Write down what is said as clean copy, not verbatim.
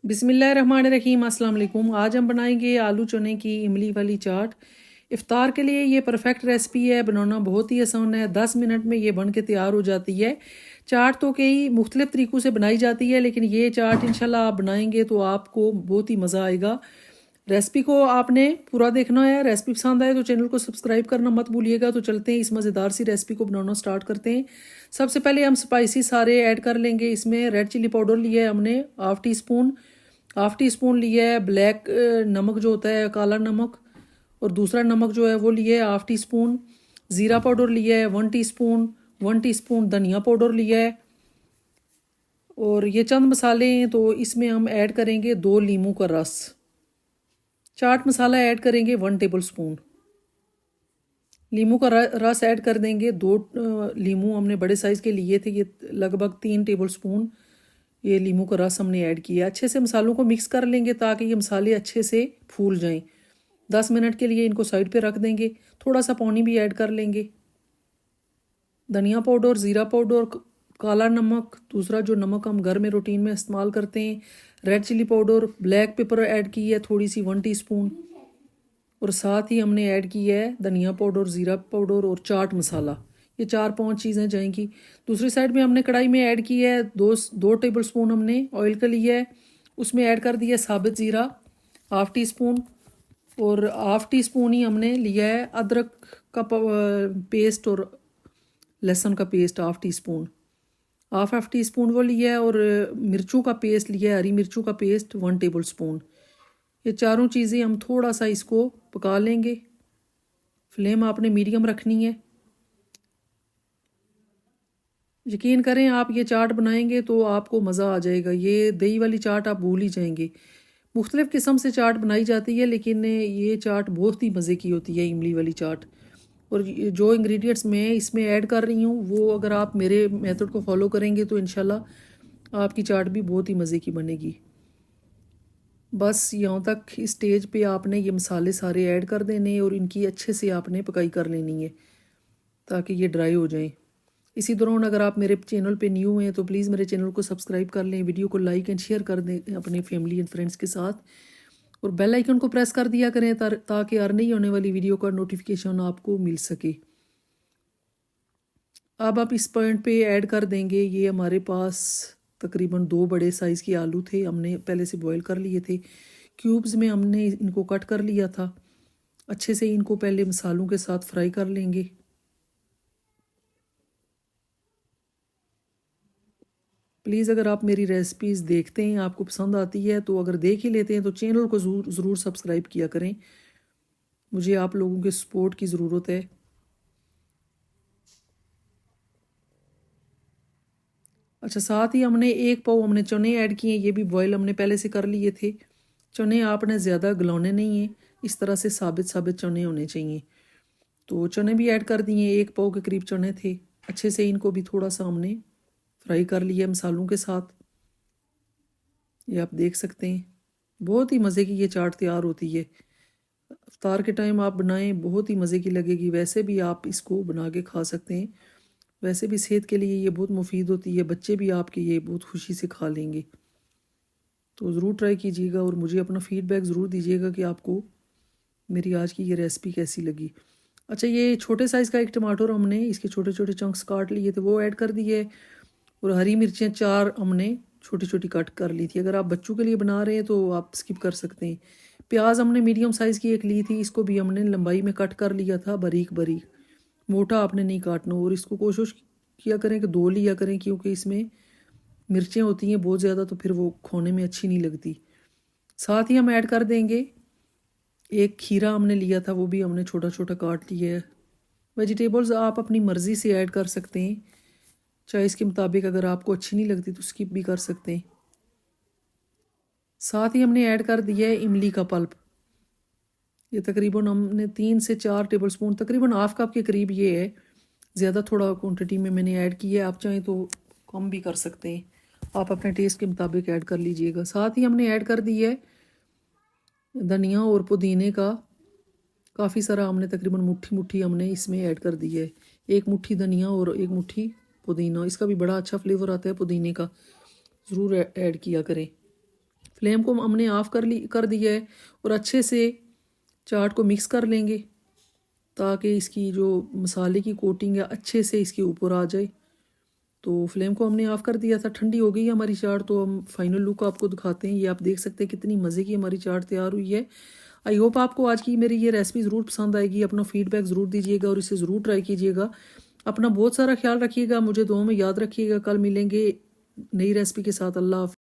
बिस्मिल्लाहिर्रहमानिर्रहीम। अस्सलाम वालेकुम। आज हम बनाएंगे आलू चने की इमली वाली चाट। इफ्तार के लिए ये परफेक्ट रेसिपी है, बनाना बहुत ही आसान है। 10 मिनट में ये बन के तैयार हो जाती है। चाट तो कई मुख्तलिफ तरीक़ों से बनाई जाती है, लेकिन ये चाट इंशाल्लाह आप बनाएंगे तो आपको बहुत ही मज़ा आएगा। रेसिपी को आपने पूरा देखना है। रेसिपी पसंद आए तो चैनल को सब्सक्राइब करना मत भूलिएगा। तो चलते हैं इस मज़ेदार सी रेसिपी को बनाना स्टार्ट करते हैं। सबसे पहले हम स्पाइसी सारे ऐड कर लेंगे। इसमें रेड चिली पाउडर लिया है हमने हाफ़ टी स्पून लिया है ब्लैक नमक जो होता है, काला नमक। और दूसरा नमक जो है वो लिया है हाफ़ टी स्पून। ज़ीरा पाउडर लिया है 1 टीस्पून धनिया पाउडर लिया है। और ये चंद मसाले हैं, तो इसमें हम ऐड करेंगे 2 लीमू का रस। चाट मसाला ऐड करेंगे 1 टेबल स्पून। लीमू का रस ऐड कर देंगे 2 लीमू हमने बड़े साइज़ के लिए थे, ये लगभग 3 टेबल स्पून ये लीमू का रस हमने ऐड किया। अच्छे से मसालों को मिक्स कर लेंगे ताकि ये मसाले अच्छे से फूल जाएं। 10 मिनट के लिए इनको साइड पे रख देंगे। थोड़ा सा पानी भी ऐड कर लेंगे। धनिया पाउडर, ज़ीरा पाउडर, काला नमक, दूसरा जो नमक हम घर में रूटीन में इस्तेमाल करते हैं, red chilli powder, black pepper add की है थोड़ी सी 1 टीस्पून। और साथ ही हमने ऐड किया है धनिया पाउडर, ज़ीरा पाउडर और चाट मसाला। ये 4-5 चीज़ें जाएंगी। दूसरी साइड में हमने कढ़ाई में ऐड की है 2 टेबल स्पून हमने ऑयल का लिया है। उसमें ऐड कर दिया साबित ज़ीरा हाफ़ टी स्पून। और हाफ़ टी स्पून ही हमने लिया है अदरक का पेस्ट और लहसुन का paste half tea spoon. Half tea spoon वो लिया है। और मिर्चों का पेस्ट लिया है, हरी मिर्चों का पेस्ट 1 टेबल स्पून। ये चारों चीज़ें हम थोड़ा सा इसको पका लेंगे। फ्लेम आपने मीडियम रखनी है। यकीन करें आप ये चाट बनाएंगे तो आपको मज़ा आ जाएगा। ये दही वाली चाट आप भूल ही जाएंगे। मुख्तलिफ़ किस्म से चाट बनाई जाती है, लेकिन ये चाट बहुत ही मज़े की होती है, इमली वाली चाट। और जो इंग्रेडिएंट्स मैं इसमें ऐड कर रही हूँ वो अगर आप मेरे मेथड को फॉलो करेंगे तो इंशाल्लाह आपकी चाट भी बहुत ही मज़े की बनेगी। बस यहाँ तक इस स्टेज पे आपने ये मसाले सारे ऐड कर देने और इनकी अच्छे से आपने पकाई कर लेनी है ताकि ये ड्राई हो जाएं। इसी दौरान अगर आप मेरे चैनल पे न्यू हैं तो प्लीज़ मेरे चैनल को सब्सक्राइब कर लें, वीडियो को लाइक एंड शेयर कर दें अपने फैमिली एंड फ्रेंड्स के साथ। और बेल आइकन को प्रेस कर दिया करें ताकि हर नई होने वाली वीडियो का नोटिफिकेशन आपको मिल सके। अब आप इस पॉइंट पे ऐड कर देंगे, ये हमारे पास तकरीबन 2 बड़े साइज़ के आलू थे, हमने पहले से बॉईल कर लिए थे। क्यूब्स में हमने इनको कट कर लिया था। अच्छे से इनको पहले मसालों के साथ फ्राई कर लेंगे। प्लीज़ अगर आप मेरी रेसिपीज़ देखते हैं, आपको पसंद आती है, तो अगर देख ही लेते हैं तो चैनल को ज़रूर सब्सक्राइब किया करें। मुझे आप लोगों के सपोर्ट की ज़रूरत है। अच्छा, साथ ही हमने 1 पाव हमने चने ऐड किए, ये भी बॉयल हमने पहले से कर लिए थे। चने आपने ज़्यादा गलाने नहीं हैं, इस तरह से साबित चने होने चाहिए। तो चने भी ऐड कर दिए, 1 पाव के करीब चने थे। अच्छे से इनको भी थोड़ा सा हमने फ्राई कर लिया मसालों के साथ। ये आप देख सकते हैं, बहुत ही मज़े की ये चाट तैयार होती है। इफ्तार के टाइम आप बनाएं, बहुत ही मज़े की लगेगी। वैसे भी आप इसको बना के खा सकते हैं। वैसे भी सेहत के लिए ये बहुत मुफीद होती है। बच्चे भी आपके ये बहुत खुशी से खा लेंगे। तो ज़रूर ट्राई कीजिएगा और मुझे अपना फ़ीडबैक ज़रूर दीजिएगा कि आपको मेरी आज की ये रेसिपी कैसी लगी। अच्छा, ये छोटे साइज़ का एक टमाटर हमने इसके छोटे छोटे चंक्स काट लिए थे, वो ऐड कर दिए। और हरी मिर्चें 4 हमने छोटी छोटी कट कर ली थी। अगर आप बच्चों के लिए बना रहे हैं तो आप स्किप कर सकते हैं। प्याज हमने मीडियम साइज़ की एक ली थी, इसको भी हमने लंबाई में कट कर लिया था बारीक बारीक। मोटा आपने नहीं काटना। और इसको कोशिश किया करें कि 2 लिया करें, क्योंकि इसमें मिर्चें होती हैं बहुत ज़्यादा, तो फिर वो खाने में अच्छी नहीं लगती। साथ ही हम ऐड कर देंगे एक खीरा हमने लिया था, वो भी हमने छोटा छोटा काट लिया है। वेजिटेबल्स आप अपनी मर्ज़ी से ऐड कर सकते हैं, चॉइस के मुताबिक। अगर आपको अच्छी नहीं लगती तो स्किप भी कर सकते हैं। साथ ही हमने ऐड कर दिया है इमली का पल्प। ये तकरीबन हमने 3 से 4 टेबल स्पून, तकरीबन हाफ कप के करीब ये है। ज़्यादा थोड़ा क्वांटिटी में मैंने ऐड किया है, आप चाहें तो कम भी कर सकते हैं। आप अपने टेस्ट के मुताबिक ऐड कर लीजिएगा। साथ ही हमने ऐड कर दिया है धनिया और पुदीने का काफ़ी सारा, हमने तकरीबन मुट्ठी मुट्ठी हमने इसमें ऐड कर दिया है। 1 मुट्ठी धनिया और 1 मुट्ठी पुदीना, इसका भी बड़ा अच्छा फ्लेवर आता है पुदीने का, ज़रूर ऐड किया करें। फ्लेम को हमने ऑफ़ कर दिया है और अच्छे से चाट को मिक्स कर लेंगे ताकि इसकी जो मसाले की कोटिंग है अच्छे से इसके ऊपर आ जाए। तो फ्लेम को हमने ऑफ़ कर दिया था, ठंडी हो गई है हमारी चाट। तो हम फाइनल लुक आपको दिखाते हैं। ये आप देख सकते हैं कितनी मज़े की हमारी चाट तैयार हुई है। आई होप आपको आज की मेरी ये रेसिपी ज़रूर पसंद आएगी। अपना फीडबैक ज़रूर दीजिएगा और इसे ज़रूर ट्राई कीजिएगा। अपना बहुत सारा ख्याल रखिएगा, मुझे दुआ में याद रखिएगा। कल मिलेंगे नई रेसिपी के साथ। अल्लाह हाफ़िज़।